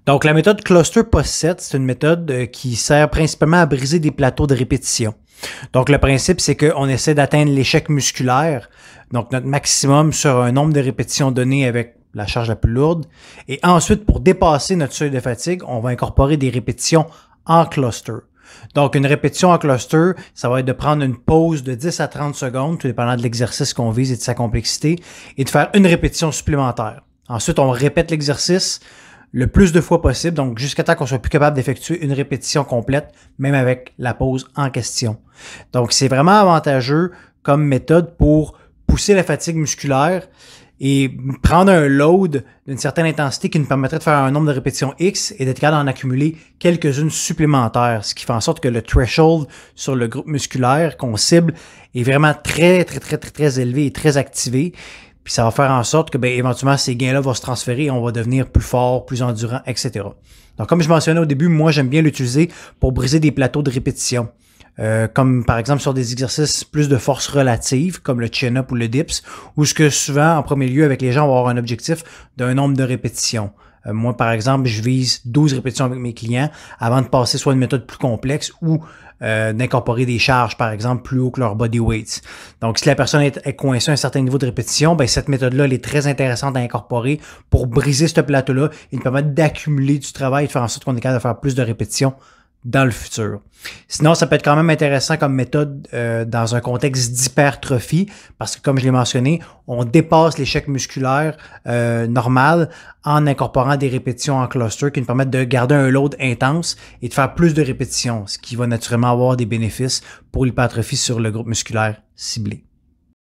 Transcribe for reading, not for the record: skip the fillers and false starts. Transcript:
Donc, la méthode Cluster Post-Set, c'est une méthode qui sert principalement à briser des plateaux de répétition. Donc, le principe, c'est qu'on essaie d'atteindre l'échec musculaire, donc notre maximum sur un nombre de répétitions donné avec la charge la plus lourde. Et ensuite, pour dépasser notre seuil de fatigue, on va incorporer des répétitions en cluster. Donc, une répétition en cluster, ça va être de prendre une pause de 10 à 30 secondes, tout dépendant de l'exercice qu'on vise et de sa complexité, et de faire une répétition supplémentaire. Ensuite, on répète l'exercice le plus de fois possible, donc jusqu'à temps qu'on soit plus capable d'effectuer une répétition complète, même avec la pause en question. Donc, c'est vraiment avantageux comme méthode pour pousser la fatigue musculaire et prendre un load d'une certaine intensité qui nous permettrait de faire un nombre de répétitions X et d'être capable d'en accumuler quelques-unes supplémentaires, ce qui fait en sorte que le threshold sur le groupe musculaire qu'on cible est vraiment très élevé et très activé. Puis ça va faire en sorte que éventuellement ces gains-là vont se transférer et on va devenir plus fort, plus endurant, etc. Donc comme je mentionnais au début, moi j'aime bien l'utiliser pour briser des plateaux de répétition. Comme par exemple sur des exercices plus de force relative, comme le chin-up ou le dips, où ce que souvent, en premier lieu, avec les gens, on va avoir un objectif d'un nombre de répétitions. Moi, par exemple, je vise 12 répétitions avec mes clients avant de passer soit une méthode plus complexe ou d'incorporer des charges, par exemple, plus haut que leur body weight. Donc, si la personne est coincée à un certain niveau de répétition, cette méthode-là, elle est très intéressante à incorporer pour briser ce plateau-là et nous permettre d'accumuler du travail et de faire en sorte qu'on est capable de faire plus de répétitions dans le futur. Sinon, ça peut être quand même intéressant comme méthode dans un contexte d'hypertrophie parce que, comme je l'ai mentionné, on dépasse l'échec musculaire normal en incorporant des répétitions en cluster qui nous permettent de garder un load intense et de faire plus de répétitions, ce qui va naturellement avoir des bénéfices pour l'hypertrophie sur le groupe musculaire ciblé.